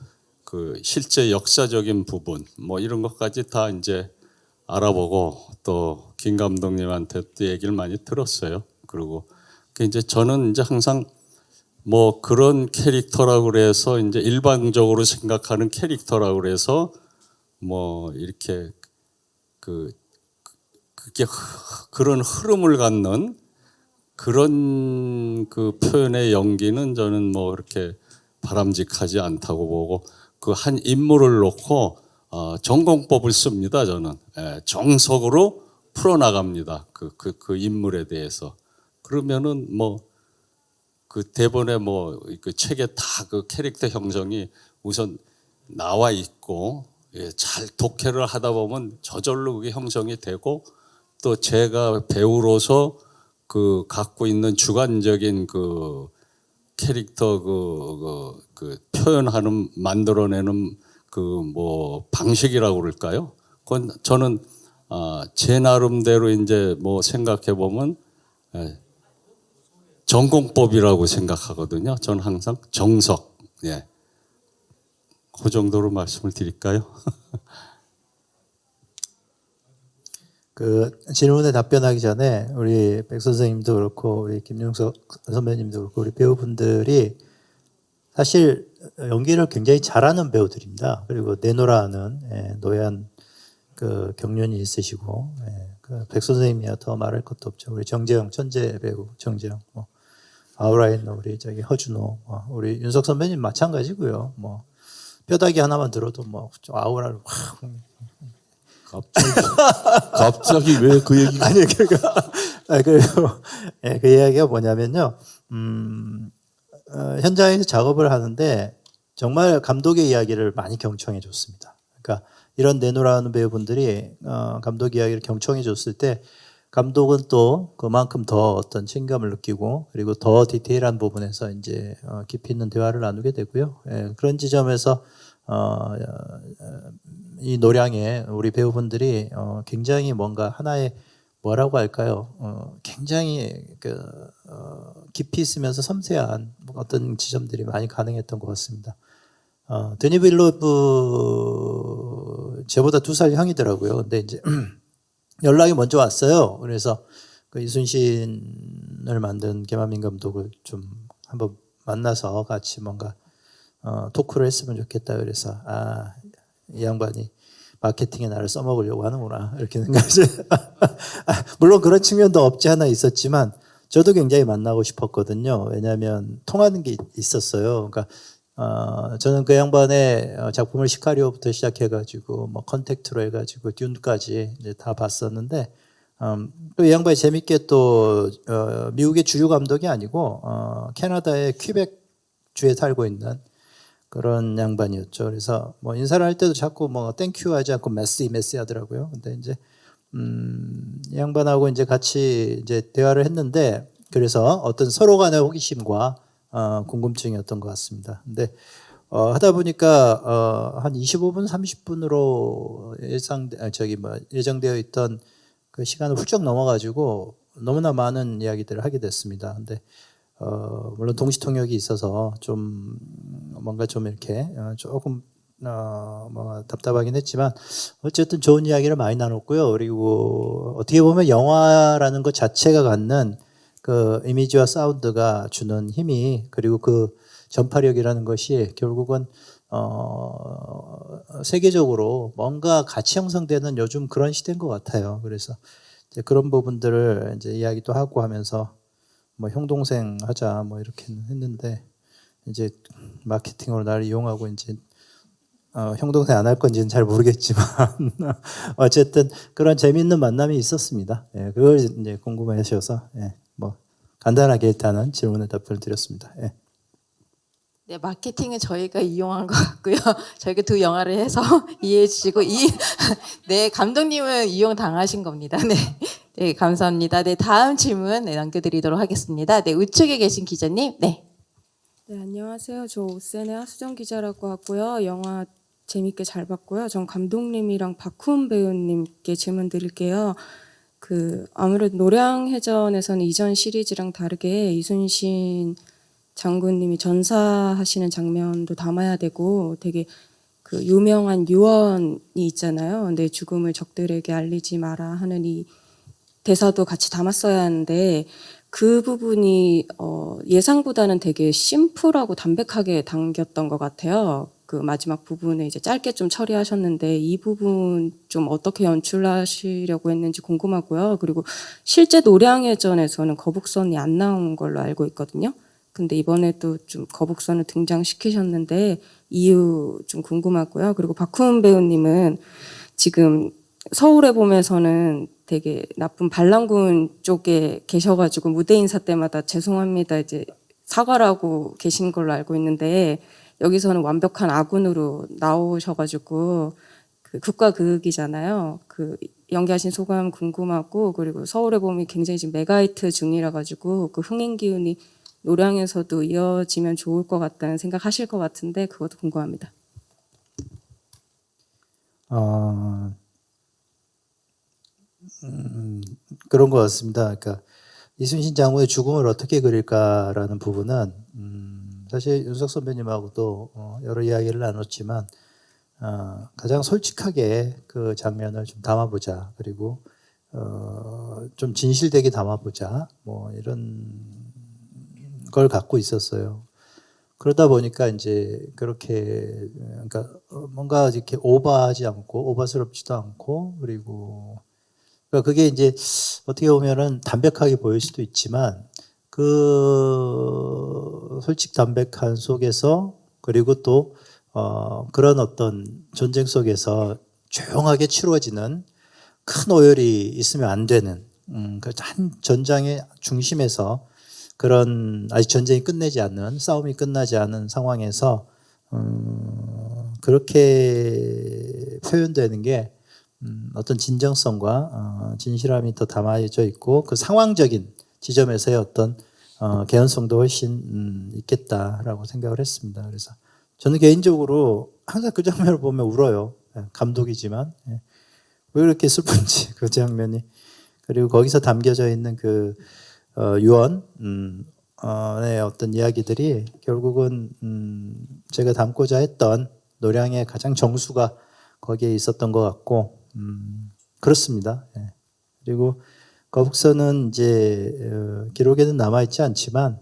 그 실제 역사적인 부분 뭐 이런 것까지 다 이제 알아보고 또 김 감독님한테 또 얘기를 많이 들었어요. 그리고 이제 저는 이제 항상 뭐 그런 캐릭터라고 그래서 이제 일반적으로 생각하는 캐릭터라고 그래서 뭐 이렇게 그게 그런 흐름을 갖는 그런 그 표현의 연기는 저는 뭐 그렇게 바람직하지 않다고 보고 그 한 인물을 놓고 전공법을 씁니다. 저는 정석으로 풀어나갑니다. 그 인물에 대해서. 그러면은 뭐 그 대본에 뭐 그 책에 다 그 캐릭터 형성이 우선 나와 있고 잘 독해를 하다 보면 저절로 그게 형성이 되고 또 제가 배우로서 그 갖고 있는 주관적인 그 캐릭터 그 표현하는 만들어내는 그 뭐 방식이라고 그럴까요? 그건 저는 제 나름대로 이제 뭐 생각해 보면 전공법이라고 생각하거든요. 저는 항상 정석, 그 정도로 말씀을 드릴까요? 그 질문에 답변하기 전에 우리 백 선생님도 그렇고 우리 김용석 선배님도 그렇고 우리 배우분들이 사실 연기를 굉장히 잘하는 배우들입니다. 그리고 내노라는 노연 그 경륜이 있으시고 그 백 선생님이야 더 말할 것도 없죠. 우리 정재영 천재 배우 정재영 뭐 아우라인 우리 저기 허준호 우리 윤석 선배님 마찬가지고요. 뭐 뼈다귀 하나만 들어도 뭐 아우라를 확 갑자기 왜 그 얘기가 아니 그 이야기가 뭐냐면요. 현장에서 작업을 하는데 정말 감독의 이야기를 많이 경청해 줬습니다. 그러니까 이런 내노라는 배우분들이 감독 이야기를 경청해 줬을 때 감독은 또 그만큼 더 어떤 책임감을 느끼고 그리고 더 디테일한 부분에서 이제 깊이 있는 대화를 나누게 되고요. 그런 지점에서 이 노량에 우리 배우분들이 굉장히 뭔가 하나의 뭐라고 할까요? 굉장히 깊이 있으면서 섬세한 어떤 지점들이 많이 가능했던 것 같습니다. 드니 빌로브 제보다 2살 형이더라고요. 근데 이제 연락이 먼저 왔어요. 그래서 그 이순신을 만든 김한민 감독을 좀 한번 만나서 같이 뭔가 토크를 했으면 좋겠다. 그래서 이 양반이 마케팅에 나를 써먹으려고 하는구나 이렇게 생각해서 물론 그런 측면도 없지 않아 있었지만 저도 굉장히 만나고 싶었거든요. 왜냐하면 통하는 게 있었어요. 그러니까 저는 그 양반의 작품을 시카리오부터 시작해가지고 뭐 컨택트로 해가지고 듄까지 이제 다 봤었는데 또 이 양반이 재밌게 또 미국의 주류 감독이 아니고 캐나다의 퀴벡 주에 살고 있는 그런 양반이었죠. 그래서 뭐 인사를 할 때도 자꾸 뭐 땡큐 하지 않고 메시 하더라고요. 근데 이제 이 양반하고 이제 같이 이제 대화를 했는데 그래서 어떤 서로 간의 호기심과 궁금증이었던 것 같습니다. 근데 하다 보니까 한 25분, 30분으로 예정되어 있던 그 시간을 훌쩍 넘어가지고 너무나 많은 이야기들을 하게 됐습니다. 근데 물론 동시통역이 있어서 좀 뭔가 좀 이렇게 조금 뭐 답답하긴 했지만 어쨌든 좋은 이야기를 많이 나눴고요. 그리고 어떻게 보면 영화라는 것 자체가 갖는 그 이미지와 사운드가 주는 힘이 그리고 그 전파력이라는 것이 결국은 세계적으로 뭔가 같이 형성되는 요즘 그런 시대인 것 같아요. 그래서 이제 그런 부분들을 이제 이야기도 하고 하면서 뭐 형 동생 하자 뭐 이렇게 했는데 이제 마케팅으로 나를 이용하고 이제 형 동생 안 할 건지는 잘 모르겠지만 어쨌든 그런 재미있는 만남이 있었습니다. 예, 그걸 이제 궁금해하셔서 뭐 간단하게 일단은 질문에 답변을 드렸습니다. 예. 네, 마케팅은 저희가 이용한 것 같고요. 저희가 두 영화를 해서 이해해 주시고 네, 감독님은 이용 당하신 겁니다. 네. 네, 감사합니다. 네, 다음 질문 남겨드리도록 하겠습니다. 네, 우측에 계신 기자님. 네. 네, 안녕하세요. 저 오센의 하수정 기자라고 하고요. 영화 재밌게 잘 봤고요. 전 감독님이랑 박훈 배우님께 질문 드릴게요. 아무래도 노량해전에서는 이전 시리즈랑 다르게 이순신 장군님이 전사하시는 장면도 담아야 되고 되게 유명한 유언이 있잖아요. 내 죽음을 적들에게 알리지 마라 하는 이 대사도 같이 담았어야 하는데 그 부분이 예상보다는 되게 심플하고 담백하게 당겼던 것 같아요. 그 마지막 부분에 이제 짧게 좀 처리하셨는데 이 부분 좀 어떻게 연출하시려고 했는지 궁금하고요. 그리고 실제 노량해전에서는 거북선이 안 나온 걸로 알고 있거든요. 근데 이번에도 좀 거북선을 등장시키셨는데 이유 좀 궁금하고요. 그리고 박훈 배우님은 지금 서울의 봄에서는 되게 나쁜 반란군 쪽에 계셔가지고 무대 인사 때마다 죄송합니다 이제 사과를 하고 계신 걸로 알고 있는데 여기서는 완벽한 아군으로 나오셔가지고 극과 극이잖아요. 연기하신 소감 궁금하고 그리고 서울의 봄이 굉장히 지금 메가히트 중이라 가지고 그 흥행 기운이 노량에서도 이어지면 좋을 것 같다는 생각하실 것 같은데 그것도 궁금합니다. 그런 것 같습니다. 그러니까 이순신 장군의 죽음을 어떻게 그릴까라는 부분은 사실 윤석 선배님하고도 여러 이야기를 나눴지만 가장 솔직하게 그 장면을 좀 담아보자. 그리고 좀 진실되게 담아보자. 뭐 이런 걸 갖고 있었어요. 그러다 보니까 이제 그렇게 그러니까 뭔가 이렇게 오버하지 않고 오버스럽지도 않고 그리고 그러니까 그게 이제 어떻게 보면은 담백하게 보일 수도 있지만 그 솔직 담백한 속에서 그리고 또 그런 어떤 전쟁 속에서 조용하게 치루어지는 큰 오열이 있으면 안 되는 한 전장의 중심에서 그런 아직 전쟁이 끝내지 않는 싸움이 끝나지 않은 상황에서 그렇게 표현되는 게 어떤 진정성과 진실함이 더 담아져 있고 그 상황적인 지점에서의 어떤 개연성도 훨씬 있겠다라고 생각을 했습니다. 그래서 저는 개인적으로 항상 그 장면을 보면 울어요. 감독이지만 왜 이렇게 슬픈지 그 장면이 그리고 거기서 담겨져 있는 그 유언의 어떤 이야기들이 결국은 제가 담고자 했던 노량의 가장 정수가 거기에 있었던 것 같고 그렇습니다. 그리고 거북선은 이제 기록에는 남아있지 않지만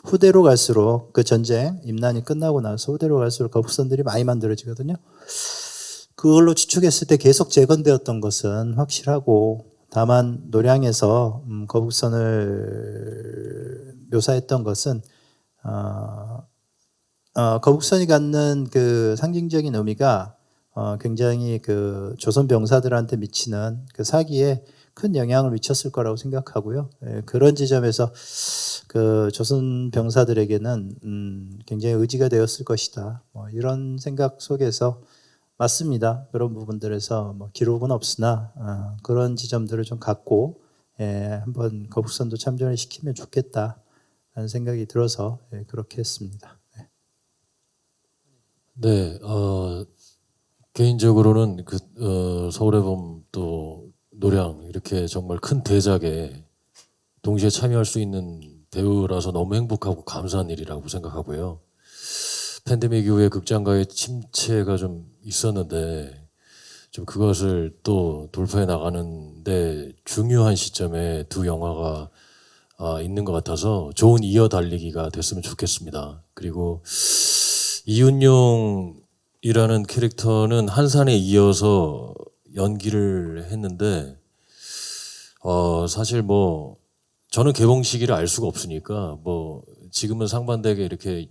후대로 갈수록 그 전쟁 임난이 끝나고 나서 후대로 갈수록 거북선들이 많이 만들어지거든요. 그걸로 추측했을 때 계속 재건되었던 것은 확실하고 다만 노량에서 거북선을 묘사했던 것은 거북선이 갖는 그 상징적인 의미가 굉장히 그 조선 병사들한테 미치는 그 사기에 큰 영향을 미쳤을 거라고 생각하고요. 그런 지점에서 그 조선 병사들에게는 굉장히 의지가 되었을 것이다. 뭐 이런 생각 속에서 맞습니다. 그런 부분들에서 뭐 기록은 없으나 그런 지점들을 좀 갖고 한번 거북선도 참전을 시키면 좋겠다라는 생각이 들어서 그렇게 했습니다. 네, 개인적으로는 서울의 봄 또 노량 이렇게 정말 큰 대작에 동시에 참여할 수 있는 배우라서 너무 행복하고 감사한 일이라고 생각하고요. 팬데믹 이후에 극장가의 침체가 좀 있었는데 좀 그것을 또 돌파해 나가는데 중요한 시점에 두 영화가 있는 것 같아서 좋은 이어달리기가 됐으면 좋겠습니다. 그리고 이윤용이라는 캐릭터는 한산에 이어서 연기를 했는데 사실 뭐 저는 개봉 시기를 알 수가 없으니까 뭐 지금은 상반되게 이렇게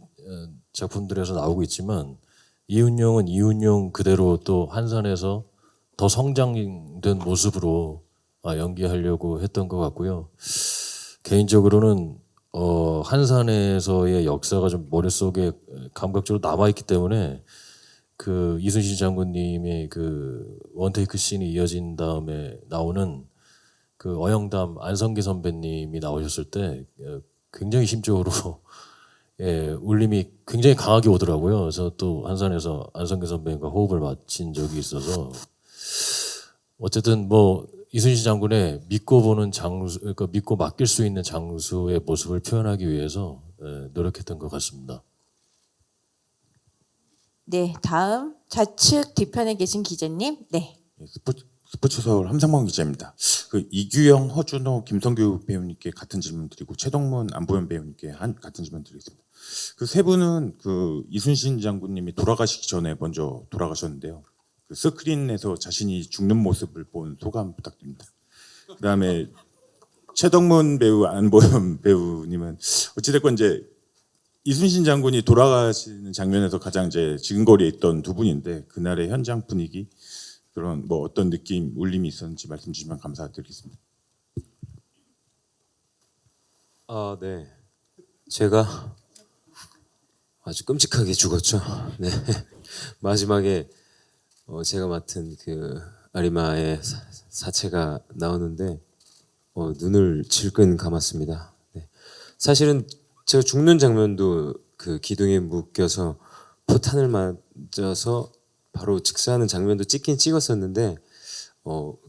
작품들에서 나오고 있지만 이윤용은 이윤용 그대로 또 한산에서 더 성장된 모습으로 연기하려고 했던 것 같고요. 개인적으로는 한산에서의 역사가 좀 머릿속에 감각적으로 남아있기 때문에 그 이순신 장군님의 그 원테이크 씬이 이어진 다음에 나오는 그 어영담 안성기 선배님이 나오셨을 때 굉장히 심적으로 예, 울림이 굉장히 강하게 오더라고요. 그래서 또 한산에서 안성기 선배님과 호흡을 맞춘 적이 있어서 어쨌든 뭐 이순신 장군의 믿고 보는 장수, 그러니까 믿고 맡길 수 있는 장수의 모습을 표현하기 위해서 노력했던 것 같습니다. 네, 다음 좌측 뒤편에 계신 기자님. 네. 스포츠 서울 함상범 기자입니다. 그 이규영, 허준호, 김성규 배우님께 같은 질문 드리고 최동문, 안보현 배우님께 같은 질문 드리겠습니다. 그 세 분은 그 이순신 장군님이 돌아가시기 전에 먼저 돌아가셨는데요. 그 스크린에서 자신이 죽는 모습을 본 소감 부탁드립니다. 그다음에 최동문 배우, 안보현 배우님은 어찌됐건 이제 이순신 장군이 돌아가시는 장면에서 가장 이제 지근거리에 있던 두 분인데 그날의 현장 분위기 그런 뭐 어떤 느낌, 울림이 있었는지 말씀 주시면 감사드리겠습니다. 아, 네. 제가 아주 끔찍하게 죽었죠. 네. 마지막에 제가 맡은 그 아리마의 사체가 나오는데 눈을 질끈 감았습니다. 네. 사실은 제가 죽는 장면도 그 기둥에 묶여서 포탄을 맞아서 바로 즉사하는 장면도 찍긴 찍었었는데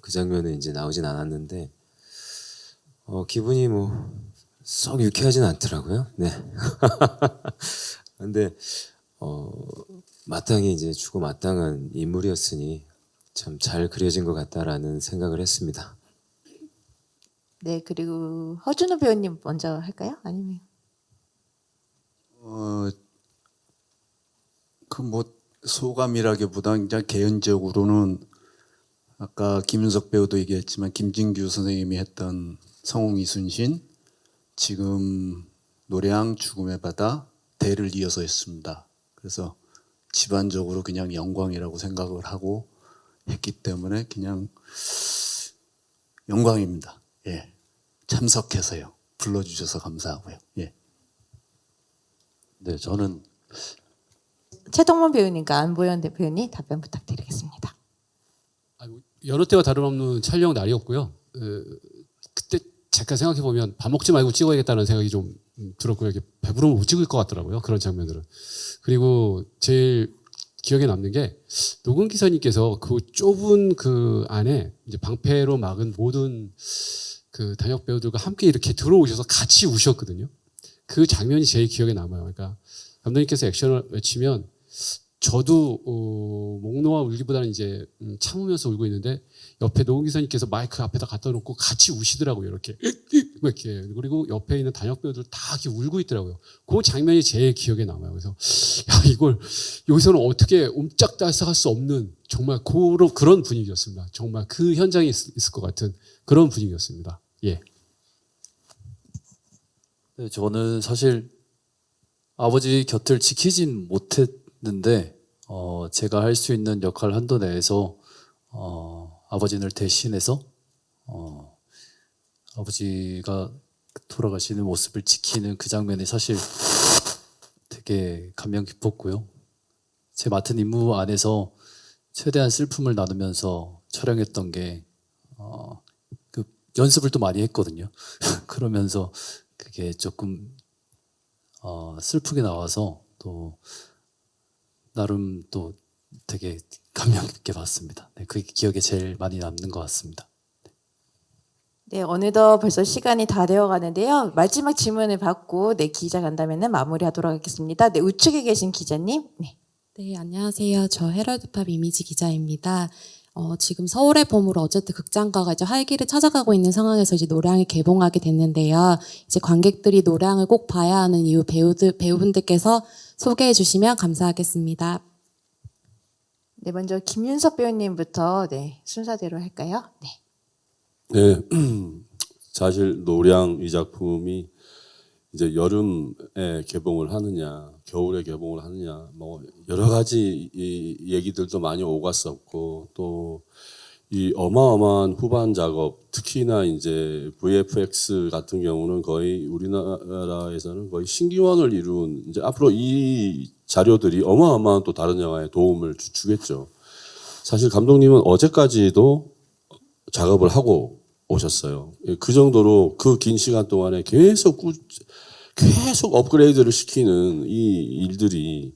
그 장면은 이제 나오진 않았는데 기분이 뭐 썩 유쾌하진 않더라고요. 네. 근데 마땅히 이제 죽어 마땅한 인물이었으니 참 잘 그려진 것 같다라는 생각을 했습니다. 네, 그리고 허준호 배우님 먼저 할까요? 아니면 그 뭐 소감이라기보다 그냥 개인적으로는 아까 김윤석 배우도 얘기했지만 김진규 선생님이 했던 성웅 이순신, 지금 노량 죽음의 바다, 대를 이어서 했습니다. 그래서 집안적으로 그냥 영광이라고 생각을 하고 했기 때문에 그냥 영광입니다. 예, 참석해서요. 불러주셔서 감사하고요. 예. 네, 저는 최동문 배우님과 안보현 대표님 답변 부탁드리겠습니다. 여느 때와 다름없는 촬영 날이었고요. 그때 잠깐 생각해 보면 밥 먹지 말고 찍어야겠다는 생각이 좀 들었고요. 이렇게 배부르면 못 찍을 것 같더라고요. 그런 장면들은. 그리고 제일 기억에 남는 게 노근 기사님께서 그 좁은 그 안에 이제 방패로 막은 모든 그 단역 배우들과 함께 이렇게 들어오셔서 같이 우셨거든요. 그 장면이 제일 기억에 남아요. 그러니까 감독님께서 액션을 외치면 저도 목 놓아 울기보다는 이제 참으면서 울고 있는데 옆에 노은 기사님께서 마이크 앞에다 갖다 놓고 같이 우시더라고요. 이렇게 그리고 옆에 있는 단역 배우들 다 이렇게 울고 있더라고요. 그 장면이 제일 기억에 남아요. 그래서 야 이걸 여기서는 어떻게 옴짝달싹할 수 없는 정말 그런 분위기였습니다. 정말 그 현장에 있을 것 같은 그런 분위기였습니다. 예. 네, 저는 사실 아버지 곁을 지키진 못했는데 제가 할 수 있는 역할 한도 내에서 아버지를 대신해서 아버지가 돌아가시는 모습을 지키는 그 장면이 사실 되게 감명 깊었고요. 제 맡은 임무 안에서 최대한 슬픔을 나누면서 촬영했던 게 그 연습을 또 많이 했거든요. 그러면서 그게 조금 슬프게 나와서 또 나름 또 되게 감명 깊게 봤습니다. 네, 그게 기억에 제일 많이 남는 것 같습니다. 네, 어느덧 벌써 시간이 다 되어 가는데요. 마지막 질문을 받고 기자 간담회는 마무리하도록 하겠습니다. 네, 우측에 계신 기자님. 네. 네, 안녕하세요. 저 헤럴드팝 이미지 기자입니다. 지금 서울의 봄으로 어쨌든 극장가가 이제 활기를 찾아가고 있는 상황에서 이제 노량이 개봉하게 됐는데요. 이제 관객들이 노량을 꼭 봐야 하는 이유 배우분들께서 소개해 주시면 감사하겠습니다. 네, 먼저 김윤석 배우님부터 순서대로 할까요? 네. 네, 사실 노량 이 작품이 이제 여름에 개봉을 하느냐, 겨울에 개봉을 하느냐, 뭐 여러 가지 이 얘기들도 많이 오갔었고, 또 이 어마어마한 후반 작업, 특히나 이제 VFX 같은 경우는 거의 우리나라에서는 거의 신기원을 이룬, 이제 앞으로 이 자료들이 어마어마한 또 다른 영화에 도움을 주겠죠. 사실 감독님은 어제까지도 작업을 하고 오셨어요. 그 정도로 그 긴 시간 동안에 계속 업그레이드를 시키는 이 일들이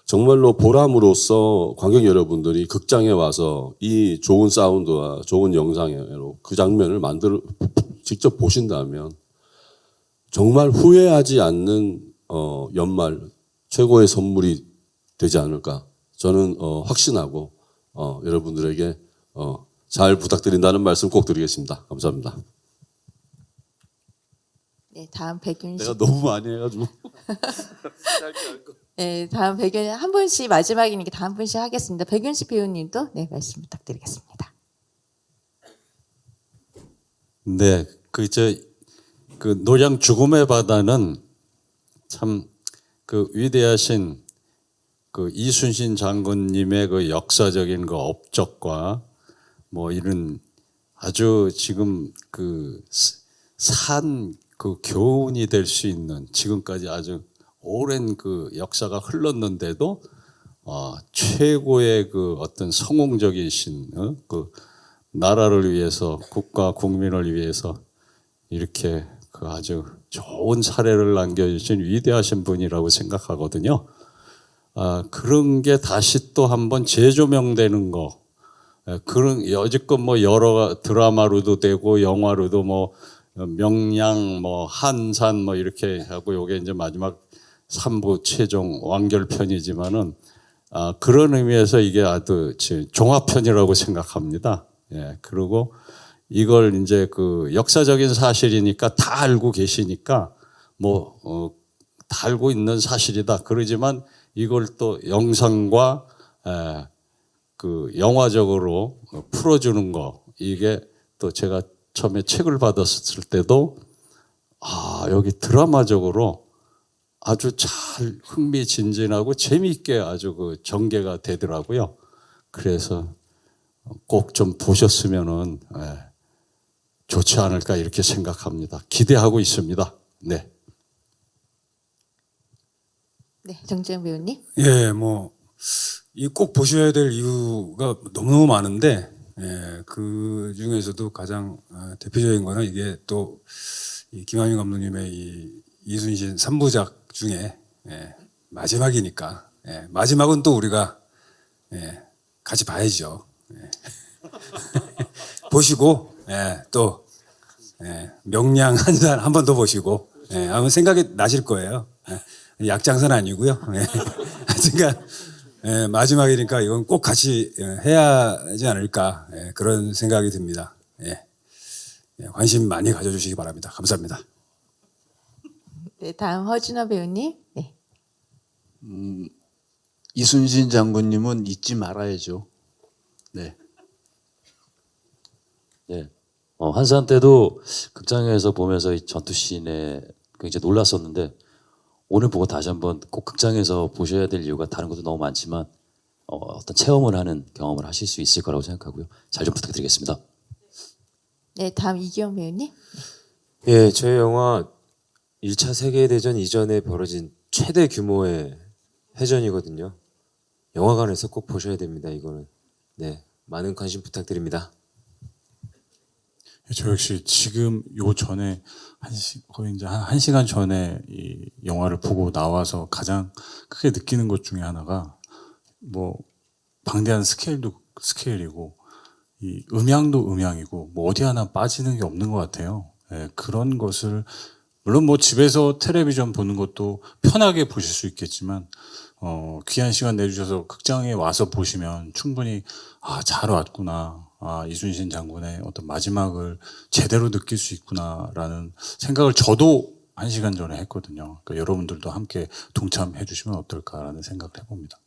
정말로 보람으로써 관객 여러분들이 극장에 와서 이 좋은 사운드와 좋은 영상으로 그 장면을 직접 보신다면 정말 후회하지 않는 연말 최고의 선물이 되지 않을까 저는 확신하고 여러분들에게 잘 부탁드린다는 말씀 꼭 드리겠습니다. 감사합니다. 네, 다음 백윤식. 내가 너무 많이 해가지고. 네, 다음 백윤 한 분씩 마지막이니까 다음 분씩 하겠습니다. 백윤식 배우님도 네 말씀 부탁드리겠습니다. 네, 그 노량 죽음의 바다는 참 그 위대하신 그 이순신 장군님의 그 역사적인 그 업적과 뭐 이런 아주 지금 그 교훈이 될 수 있는 지금까지 아주 오랜 그 역사가 흘렀는데도 최고의 그 어떤 성공적이신 그 나라를 위해서 국가 국민을 위해서 이렇게 그 아주 좋은 사례를 남겨주신 위대하신 분이라고 생각하거든요. 그런 게 다시 또 한번 재조명되는 거. 그런 여지껏 뭐 여러 드라마로도 되고 영화로도 뭐 명량 뭐 한산 뭐 이렇게 하고 요게 이제 마지막 3부 최종 완결편이지만은 그런 의미에서 이게 아주 종합편이라고 생각합니다. 예. 그리고 이걸 이제 그 역사적인 사실이니까 다 알고 계시니까 다 알고 있는 사실이다. 그러지만 이걸 또 영상과 그 영화적으로 풀어주는 거 이게 또 제가 처음에 책을 받았을 때도 여기 드라마적으로 아주 잘 흥미진진하고 재미있게 아주 그 전개가 되더라고요. 그래서 꼭 좀 보셨으면은 좋지 않을까 이렇게 생각합니다. 기대하고 있습니다. 네. 네, 정재영 배우님. 예, 이 꼭 보셔야 될 이유가 너무너무 많은데, 그 중에서도 가장 대표적인 거는 이게 또 이 김한민 감독님의 이 이순신 3부작 중에 마지막이니까, 마지막은 또 우리가 같이 봐야죠. 보시고 또 명량 한산 한 번 더 보시고 아마 생각이 나실 거예요. 약장사는 아니고요. 하여튼간 마지막이니까 이건 꼭 같이 해야 하지 않을까 그런 생각이 듭니다. 관심 많이 가져주시기 바랍니다. 감사합니다. 네, 다음 허준호 배우님. 네. 이순신 장군님은 잊지 말아야죠. 네. 네. 한산 때도 극장에서 보면서 이 전투씬에 굉장히 놀랐었는데 오늘 보고 다시 한번 꼭 극장에서 보셔야 될 이유가 다른 것도 너무 많지만 어떤 체험을 하는 경험을 하실 수 있을 거라고 생각하고요. 잘 좀 부탁드리겠습니다. 네, 다음 이기영 배우님. 예, 저희 영화 1차 세계대전 이전에 벌어진 최대 규모의 해전이거든요. 영화관에서 꼭 보셔야 됩니다. 이거는. 네, 많은 관심 부탁드립니다. 저 역시 지금 요 전에 거의 이제 한 1시간 전에 이 영화를 보고 나와서 가장 크게 느끼는 것 중에 하나가 방대한 스케일도 스케일이고 이 음향도 음향이고 어디 하나 빠지는 게 없는 것 같아요. 그런 것을 물론 집에서 텔레비전 보는 것도 편하게 보실 수 있겠지만 귀한 시간 내주셔서 극장에 와서 보시면 충분히 잘 왔구나. 이순신 장군의 어떤 마지막을 제대로 느낄 수 있구나라는 생각을 저도 1시간 전에 했거든요. 그러니까 여러분들도 함께 동참해 주시면 어떨까라는 생각을 해봅니다.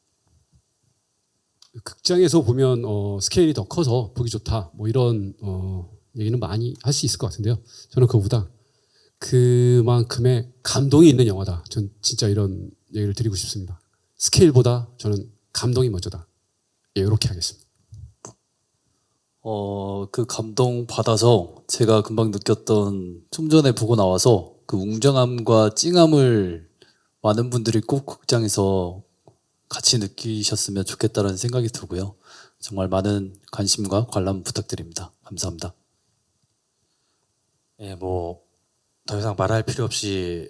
극장에서 보면 스케일이 더 커서 보기 좋다. 이런 얘기는 많이 할 수 있을 것 같은데요. 저는 그거보다 그만큼의 감동이 있는 영화다. 전 진짜 이런 얘기를 드리고 싶습니다. 스케일보다 저는 감동이 먼저다. 예, 이렇게 하겠습니다. 그 감동 받아서 제가 금방 느꼈던 좀 전에 보고 나와서 그 웅장함과 찡함을 많은 분들이 꼭 극장에서 같이 느끼셨으면 좋겠다는 생각이 들고요. 정말 많은 관심과 관람 부탁드립니다. 감사합니다. 예, 뭐 더 이상 말할 필요 없이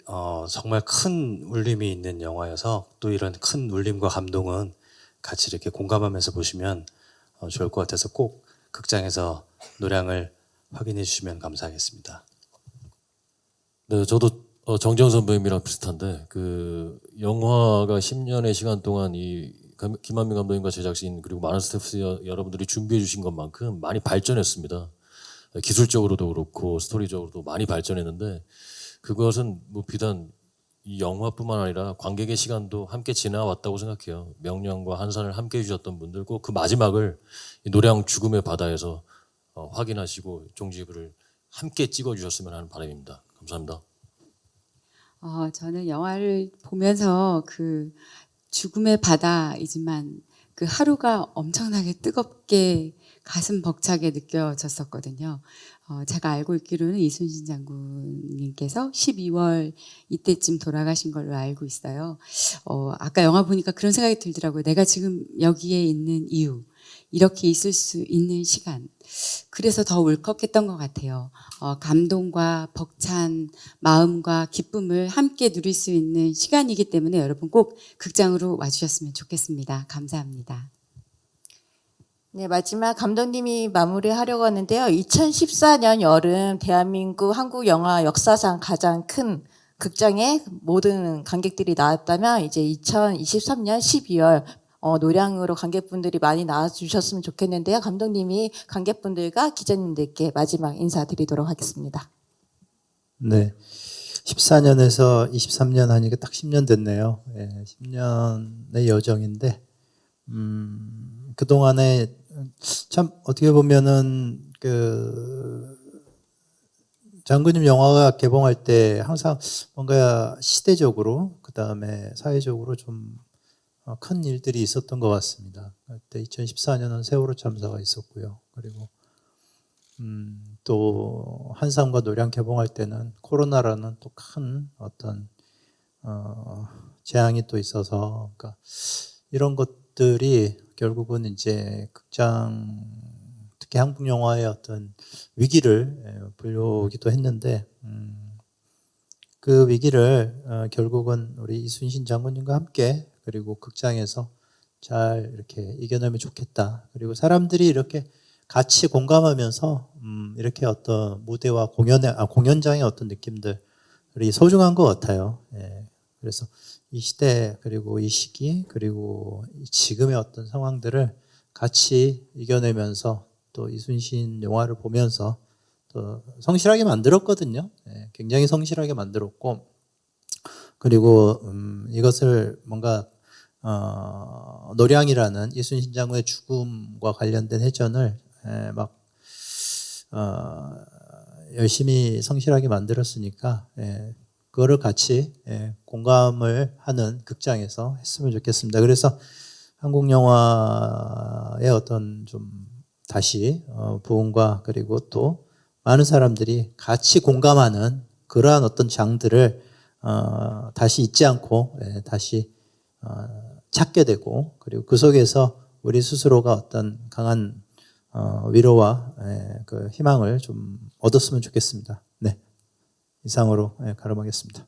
정말 큰 울림이 있는 영화여서 또 이런 큰 울림과 감동은 같이 이렇게 공감하면서 보시면 좋을 것 같아서 꼭 극장에서 노량을 확인해 주시면 감사하겠습니다. 네, 저도 정재영 선배님이랑 비슷한데 그 영화가 10년의 시간 동안 이 김한민 감독님과 제작진 그리고 많은 스태프 여러분들이 준비해 주신 것만큼 많이 발전했습니다. 기술적으로도 그렇고 스토리적으로도 많이 발전했는데 그것은 뭐 비단 이 영화뿐만 아니라 관객의 시간도 함께 지나왔다고 생각해요. 명량과 한산을 함께 해주셨던 분들 꼭 그 마지막을 이 노량 죽음의 바다에서 확인하시고 종지부를 함께 찍어주셨으면 하는 바람입니다. 감사합니다. 저는 영화를 보면서 그 죽음의 바다이지만 그 하루가 엄청나게 뜨겁게 가슴 벅차게 느껴졌었거든요. 제가 알고 있기로는 이순신 장군님께서 12월 이때쯤 돌아가신 걸로 알고 있어요. 아까 영화 보니까 그런 생각이 들더라고요. 내가 지금 여기에 있는 이유, 이렇게 있을 수 있는 시간. 그래서 더 울컥했던 것 같아요. 감동과 벅찬 마음과 기쁨을 함께 누릴 수 있는 시간이기 때문에 여러분 꼭 극장으로 와주셨으면 좋겠습니다. 감사합니다. 네, 마지막 감독님이 마무리하려고 하는데요. 2014년 여름 대한민국 한국 영화 역사상 가장 큰 극장에 모든 관객들이 나왔다면 이제 2023년 12월 노량으로 관객분들이 많이 나와주셨으면 좋겠는데요. 감독님이 관객분들과 기자님들께 마지막 인사드리도록 하겠습니다. 네. 14년에서 23년 하니까 딱 10년 됐네요. 예, 10년의 여정인데, 그동안에 참 어떻게 보면은 장군님 영화가 개봉할 때 항상 뭔가 시대적으로 그다음에 사회적으로 좀 큰 일들이 있었던 것 같습니다. 그때 2014년은 세월호 참사가 있었고요. 그리고 또 한산과 노량 개봉할 때는 코로나라는 또 큰 어떤 재앙이 또 있어서 그러니까 이런 것들이 결국은 이제 극장 특히 한국 영화의 어떤 위기를 불러오기도 했는데 그 위기를 결국은 우리 이순신 장군님과 함께 그리고 극장에서 잘 이렇게 이겨내면 좋겠다. 그리고 사람들이 이렇게 같이 공감하면서 이렇게 어떤 무대와 공연장의 어떤 느낌들이 소중한 것 같아요. 예. 그래서 이 시대 그리고 이 시기 그리고 지금의 어떤 상황들을 같이 이겨내면서 또 이순신 영화를 보면서 또 성실하게 만들었거든요. 예. 굉장히 성실하게 만들었고 그리고 이것을 뭔가 노량이라는 이순신 장군의 죽음과 관련된 해전을 막 열심히 성실하게 만들었으니까 그거를 같이 공감을 하는 극장에서 했으면 좋겠습니다. 그래서 한국 영화의 어떤 좀 다시 부흥과 그리고 또 많은 사람들이 같이 공감하는 그러한 어떤 장들을 다시 잊지 않고 다시 찾게 되고 그리고 그 속에서 우리 스스로가 어떤 강한 위로와 그 희망을 좀 얻었으면 좋겠습니다. 네, 이상으로 가름하겠습니다.